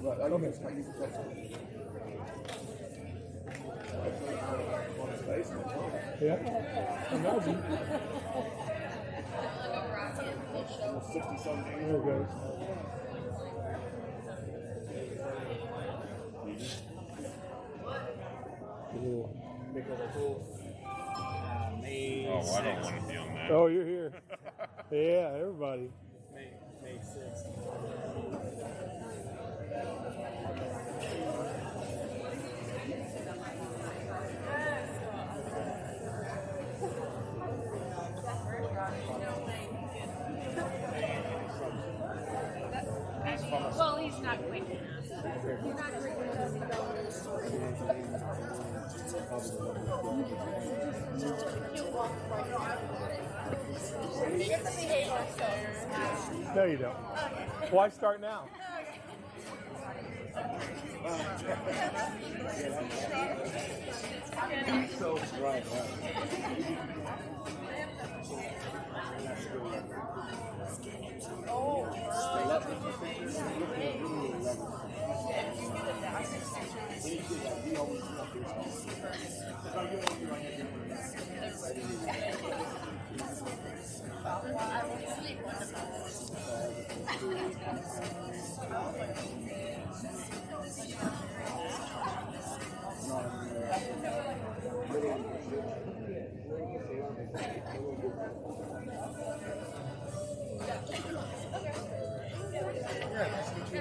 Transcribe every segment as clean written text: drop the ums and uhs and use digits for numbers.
Right, I just can't use the top. Yeah. Imagine. 60-something. There it goes. Oh, I don't want to be on that. Oh, you're here. Yeah, everybody. May 6th. Well, he's not quick enough. He's not quick enough. He'll walk right. You have to behave yourself. No, you don't. Why start now?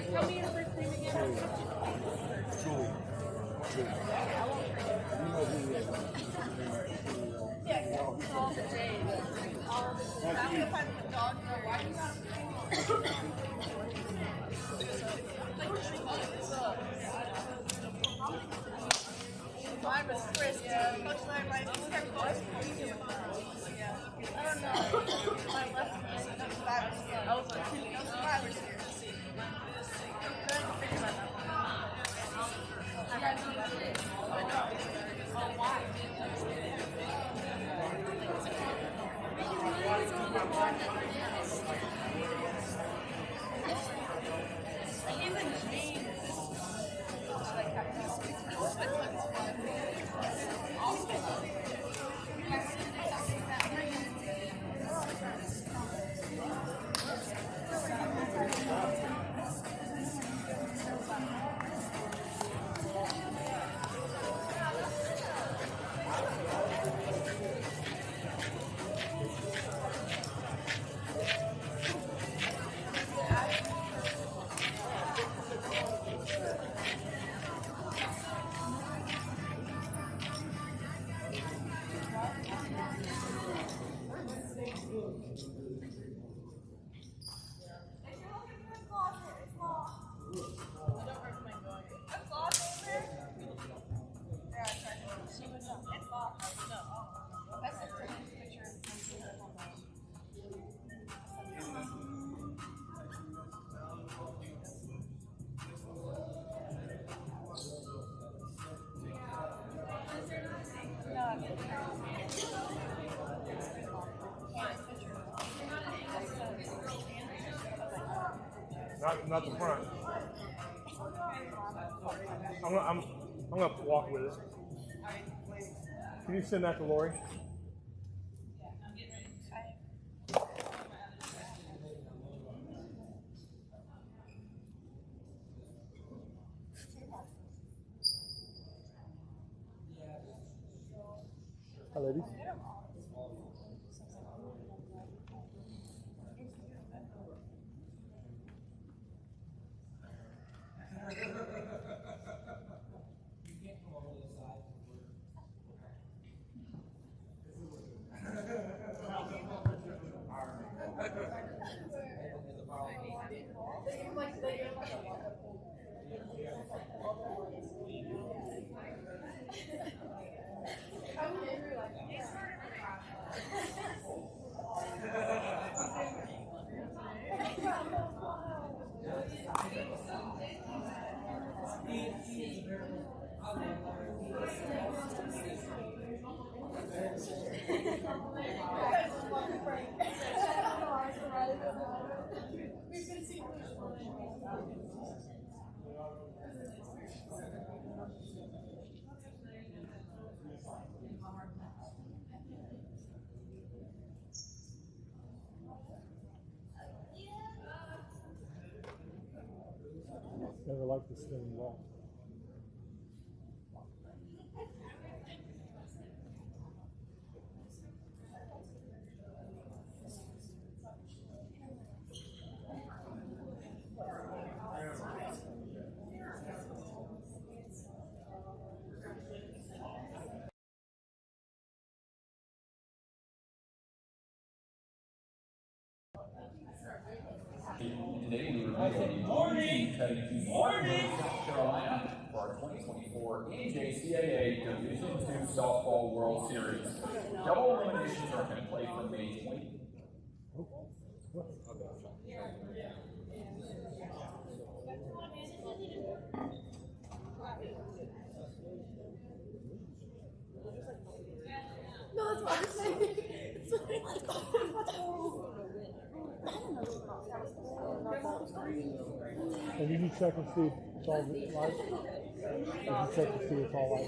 Tell me your first name again. Yeah, all the days. I'm gonna find the dog. Why do you Mine was Chris. Most line right. I don't know. My left survivor's here. I was like, no survivor's here. Couldn't figure that out. I got to do it. Oh, why? Even James is like Not the front. I'm gonna walk with it. Can you send that to Lori? Hi, ladies. Never liked the spinning ball. Today we reveal the team heading to Spartanburg, South Carolina for our 2024 NJCAA Division II Softball World Series. Double elimination tournament played from May 20. No, that's what I'm saying. It's And did you check and see if it's all live? Did you check and see if it's all live?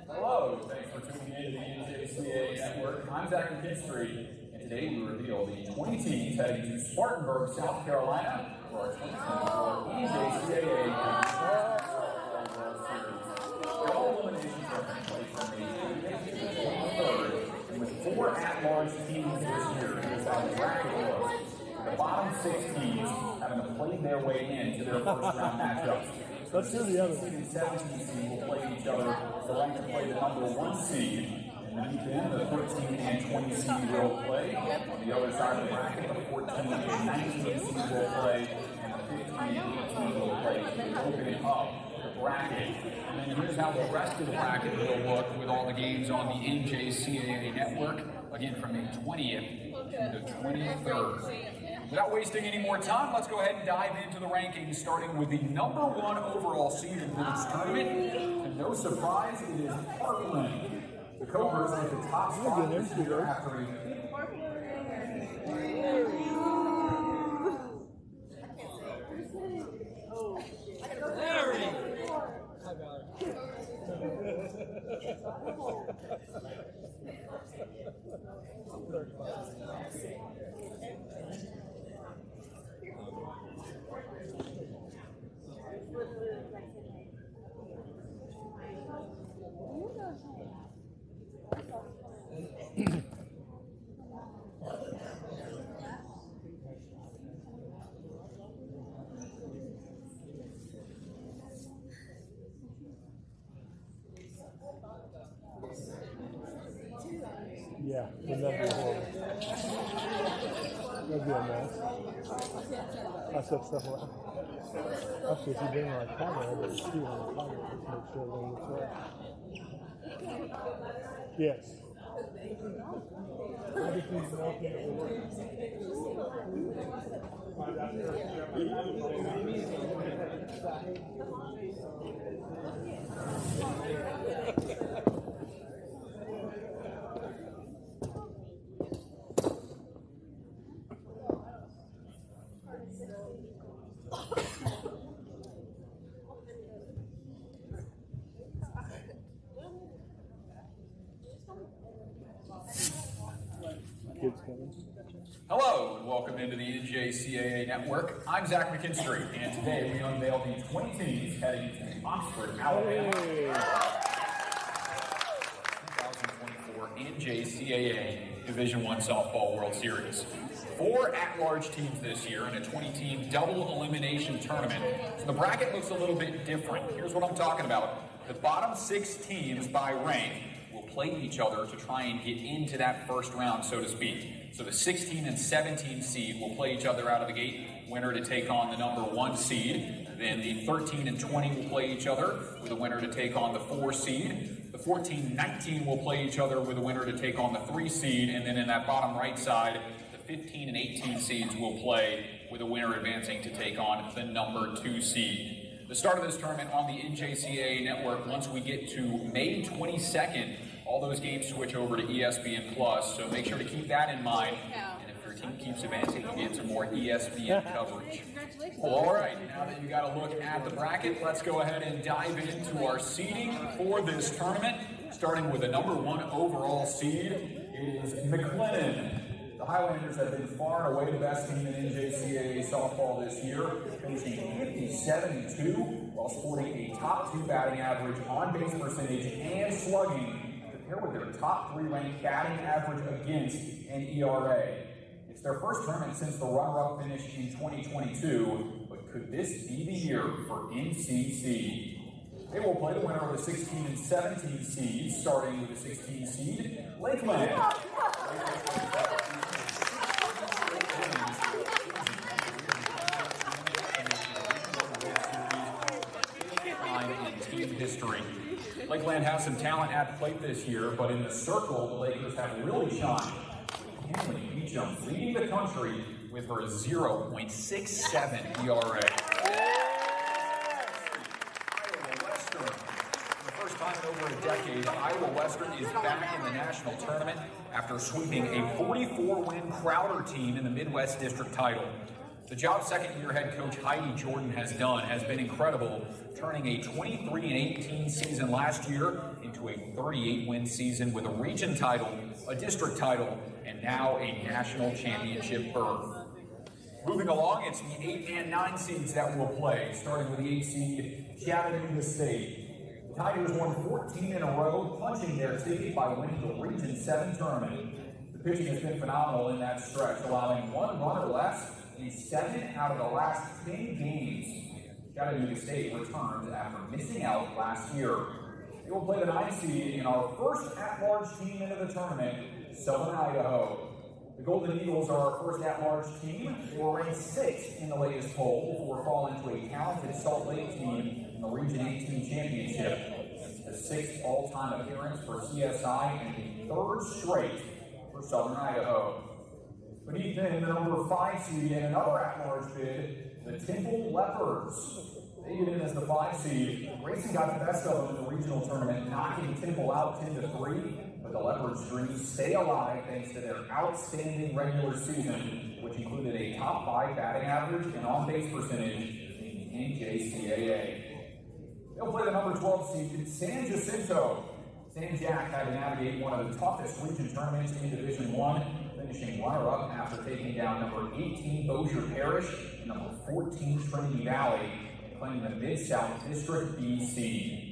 Hello, thanks for tuning in to the NJCAA Network. I'm Zach McKinstry, and today we reveal the 20 teams heading to Spartanburg, South Carolina for our 2024 NJCAA World Series. All elimination tournament played from May 23rd, and with 4 at-large teams this year, here's how the bracket looks. The bottom 6 teams having played their way into their first-round matchups. Let's do the other 16 and 17 seed will play each other. The right to play the number 1 seed. And then the 13 and 20 seed will play. On the other side of the bracket, the 14 and 19 seed will play. And the 15 and 18 will play. Opening up the bracket. And then here's how the rest of the bracket will look with all the games on the NJCAA network. Again, from the 20th to the 23rd. Without wasting any more time, let's go ahead and dive into the rankings, starting with the number 1 overall seed in this tournament. And no surprise, it is Parkland. The Cobras at the top spot this year after a Yeah, wouldn't that be horrible? That'd be a mess. I said stuff like actually, if you bring my camera, I would see it on the camera just make sure everything looks right. Yes. Kids coming. Hello and welcome into the NJCAA Network. I'm Zach McKinstry, and today we unveil the 20 teams heading to Oxford, Alabama. 2024 NJCAA Division I Softball World Series. 4 at-large teams this year in a 20-team double elimination tournament. So the bracket looks a little bit different. Here's what I'm talking about. The bottom 6 teams by rank will play each other to try and get into that first round, so to speak. So the 16 and 17 seed will play each other out of the gate, winner to take on the number 1 seed. Then the 13 and 20 will play each other with a winner to take on the 4 seed. The 14 and 19 will play each other with a winner to take on the 3 seed. And then in that bottom right side, the 15 and 18 seeds will play with a winner advancing to take on the number 2 seed. The start of this tournament on the NJCAA network, once we get to May 22nd, all those games switch over to ESPN Plus, so make sure to keep that in mind. And if your team keeps advancing, you get some more ESPN coverage. All right, now that you got a look at the bracket, let's go ahead and dive into our seeding for this tournament. Starting with the number 1 overall seed, it is McLennan. The Highlanders have been far and away the best team in NJCAA softball this year, finishing 57-2 while sporting a top 2 batting average, on-base percentage, and slugging, compared with their top 3 ranked batting average against and ERA. It's their first tournament since the runner-up finish in 2022, but could this be the year for NCC? They will play the winner of the 16 and 17 seeds, starting with the 16 seed, Lakeland. In team history. Lakeland has some talent at plate this year, but in the circle, the Lakers have really shined. Henley Beecham leading the country with her 0.67 ERA. Time in over a decade, Iowa Western is back in the national tournament after sweeping a 44-win Crowder team in the Midwest District title. The job second-year head coach Heidi Jordan has done has been incredible, turning a 23-18 season last year into a 38-win season with a region title, a district title, and now a national championship berth. Moving along, it's the 8 and 9 seeds that will play, starting with the 8 seed Chattanooga State. The Tigers won 14 in a row, punching their ticket by winning the Region 7 tournament. The pitching has been phenomenal in that stretch, allowing 1 run or less in 7 out of the last 10 games. Chattanooga State returns after missing out last year. They will play the 9 seed in our first at-large team into the tournament, Southern Idaho. The Golden Eagles are our first at-large team. They were ranked 6th in the latest poll before falling to a talented Salt Lake team in the Region 18 championship. It's the 6th all-time appearance for CSI and the 3rd straight for Southern Idaho. Beneath them, the number 5 seed and another at-large bid, the Temple Leopards. They get in as the 5 seed. Racing got the best of them in the regional tournament, knocking Temple out 10-3. But the Leopards' dreams stay alive thanks to their outstanding regular season, which included a top 5 batting average and on-base percentage in NJCAA. They'll play the number 12 seed, San Jacinto. San Jack had to navigate one of the toughest region tournaments in Division I, finishing runner-up after taking down number 18 Bossier Parish and number 14 Trinity Valley, claiming the Mid-South District B seed.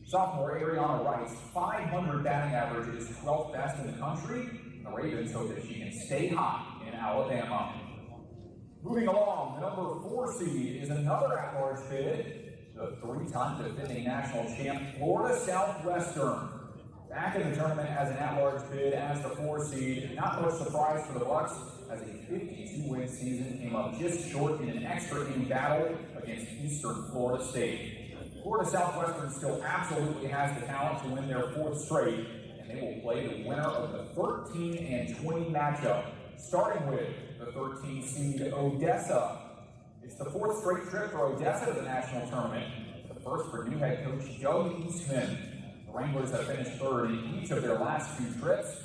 Sophomore Ariana Rice, 500 batting average, is 12th best in the country. The Ravens hope that she can stay hot in Alabama. Moving along, the number 4 seed is another at-large bid, the 3-time defending national champ, Florida Southwestern. Back in the tournament as an at-large bid as the 4 seed. Not much surprise for the Bucks, as a 52-win season came up just short in an extra inning battle against Eastern Florida State. Florida Southwestern still absolutely has the talent to win their 4th straight, and they will play the winner of the 13 and 20 matchup, starting with the 13 seed Odessa. It's the 4th straight trip for Odessa to the national tournament, the first for new head coach Doug Eastman. The Wranglers have finished 3rd in each of their last 2 trips,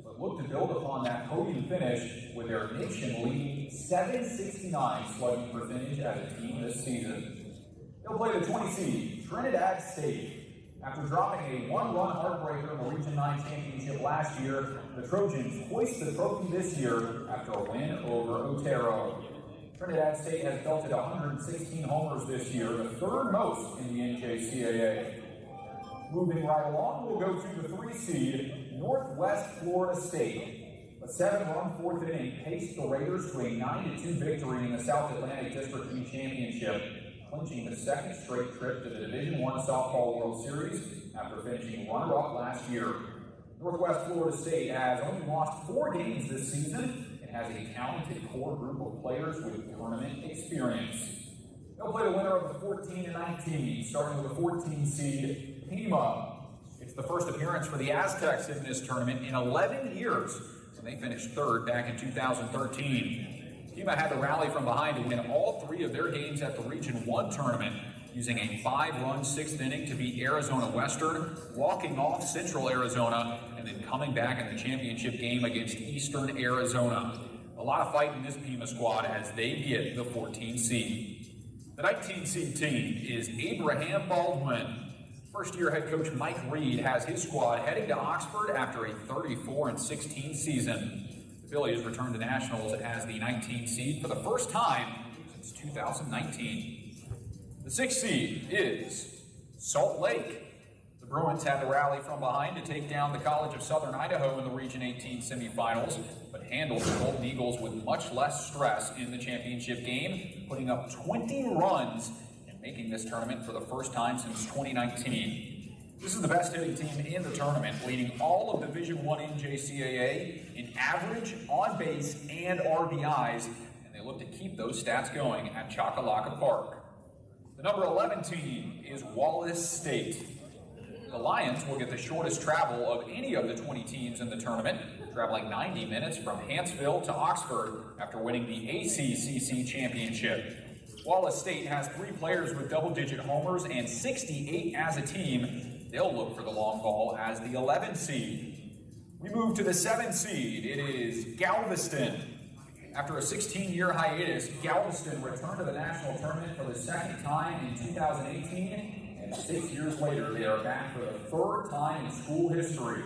but look to build upon that podium finish with their nation-leading 769 slugging percentage as a team this season. They'll play the 20 seed, Trinidad State. After dropping a 1-run heartbreaker in the Region 9 championship last year, the Trojans hoist the trophy this year after a win over Otero. Trinidad State has belted 116 homers this year, the 3rd most in the NJCAA. Moving right along, we'll go to the 3 seed, Northwest Florida State. A 7-run 4th inning paced the Raiders to a 9-2 victory in the South Atlantic District B Championship, clinching the 2nd straight trip to the Division I Softball World Series after finishing runner-up last year. Northwest Florida State has only lost 4 games this season and has a talented core group of players with tournament experience. They'll play the winner of the 14 and 19, starting with the 14 seed, Pima. It's the first appearance for the Aztecs in this tournament in 11 years, and they finished 3rd back in 2013. Pima had to rally from behind to win all 3 of their games at the Region 1 tournament, using a 5-run 6th inning to beat Arizona Western, walking off Central Arizona, and then coming back in the championship game against Eastern Arizona. A lot of fight in this Pima squad as they get the 14 seed. The 19 seed team is Abraham Baldwin. First-year head coach Mike Reed has his squad heading to Oxford after a 34-16 season. The Phillies return to nationals as the 19th seed for the first time since 2019. The 6th seed is Salt Lake. The Bruins had to rally from behind to take down the College of Southern Idaho in the Region 18 semifinals, but handled the Golden Eagles with much less stress in the championship game, putting up 20 runs and making this tournament for the first time since 2019. This is the best hitting team in the tournament, leading all of Division I NJCAA in average, on base, and RBIs, and they look to keep those stats going at Choccolocco Park. The number 11 team is Wallace State. The Lions will get the shortest travel of any of the 20 teams in the tournament, traveling 90 minutes from Hanceville to Oxford after winning the ACCC championship. Wallace State has 3 players with double-digit homers and 68 as a team. They'll look for the long ball as the 11th seed. We move to the 7th seed. It is Galveston. After a 16-year hiatus, Galveston returned to the national tournament for the second time in 2018, and 6 years later, they are back for the 3rd time in school history.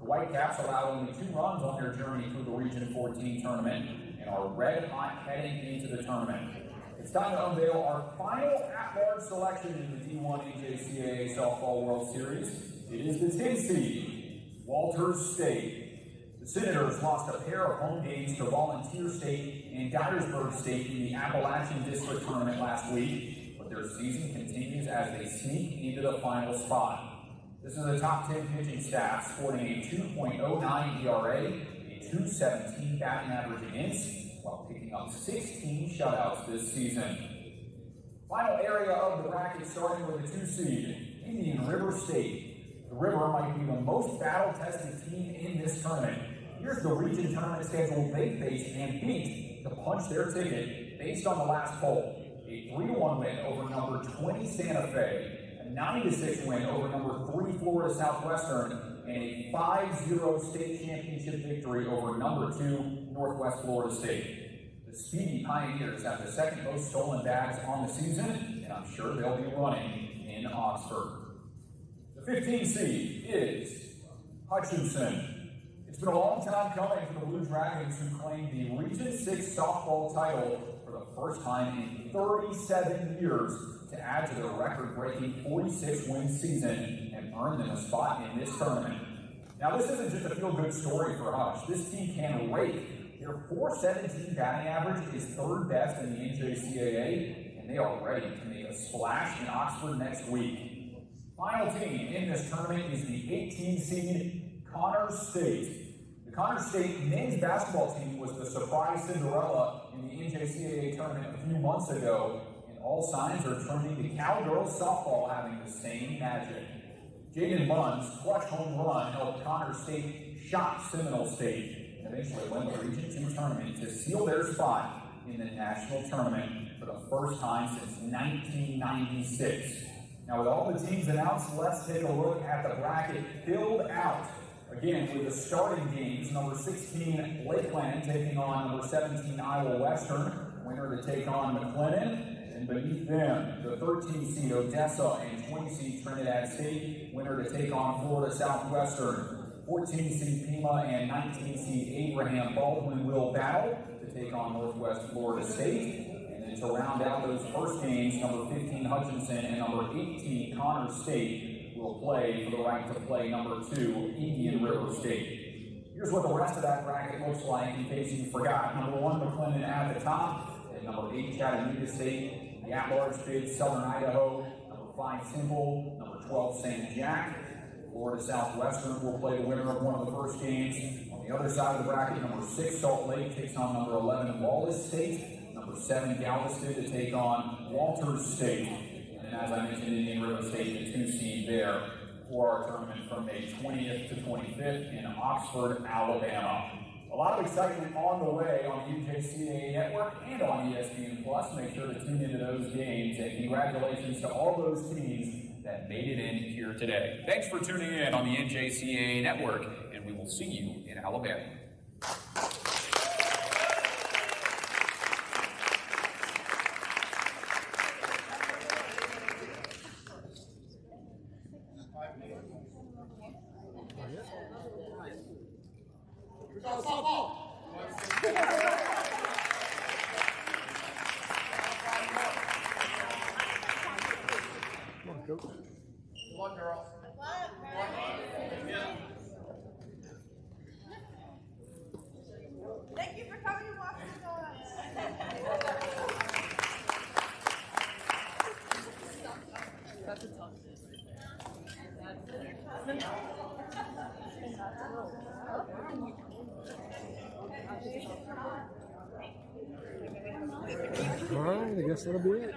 The Whitecaps allowed only 2 runs on their journey through the Region 14 tournament and are red hot heading into the tournament. It's time to unveil our final at-large selection in the D1 NJCAA Softball World Series. It is the 10th seed, Walters State. The Senators lost a pair of home games to Volunteer State and Dyersburg State in the Appalachian District Tournament last week, but their season continues as they sneak into the final spot. This is a top 10 pitching staff, sporting a 2.09 ERA, a 2.17 batting average against, while picking up 16 shutouts this season. Final area of the bracket starting with the 2 seed, Indian River State. The River might be the most battle-tested team in this tournament. Here's the region tournament schedule they faced and beat to punch their ticket based on the last poll. A 3-1 win over number 20 Santa Fe, a 9-6 win over number 3 Florida Southwestern, and a 5-0 state championship victory over number 2 Northwest Florida State. The Speedy Pioneers have the 2nd most stolen bags on the season, and I'm sure they'll be running in Oxford. The 15th seed is Hutchinson. It's been a long time coming for the Blue Dragons, who claimed the Region 6 softball title for the first time in 37 years to add to their record-breaking 46-win season and earn them a spot in this tournament. Now, this isn't just a feel-good story for Hutch. This team can rake. Their .417 batting average is 3rd best in the NJCAA, and they are ready to make a splash in Oxford next week. Final team in this tournament is the 18th seed Connors State. The Connors State men's basketball team was the surprise Cinderella in the NJCAA tournament a few months ago, and all signs are turning to Cowgirls softball having the same magic. Jaden Bunn's clutch home run helped Connors State shock Seminole State and eventually win the Region 2 tournament to seal their spot in the national tournament for the first time since 1996. Now, with all the teams announced, let's take a look at the bracket filled out. Again, with the starting games, number 16, Lakeland taking on number 17, Iowa Western, winner to take on McLennan, and beneath them, the 13 seed Odessa and 20 seed Trinidad State, winner to take on Florida Southwestern, 14 seed Pima and 19 seed Abraham Baldwin will battle to take on Northwest Florida State. And then to round out those first games, number 15 Hutchinson and number 18 Connors State will play for the right to play number 2 Indian River State. Here's what the rest of that bracket looks like in case you forgot. Number 1 McLennan at the top, and number 8 Chattanooga State, the at-large bid Southern Idaho, number 5 Temple, number 12 St. Jack. Florida Southwestern will play the winner of one of the first games. On the other side of the bracket, number 6 Salt Lake takes on number 11 Wallace State, number 7 Galveston to take on Walters State. And as I mentioned, Indian River State, the 2 seed there for our tournament from May 20th to 25th in Oxford, Alabama. A lot of excitement on the way on the NJCAA Network and on ESPN+. Make sure to tune into those games, and congratulations to all those teams that made it in here today. Thanks for tuning in on the NJCAA Network, and we will see you in Alabama. Softball. Coach. One girl. Thank you for coming and watching That's a tough. All right, I guess that'll be it.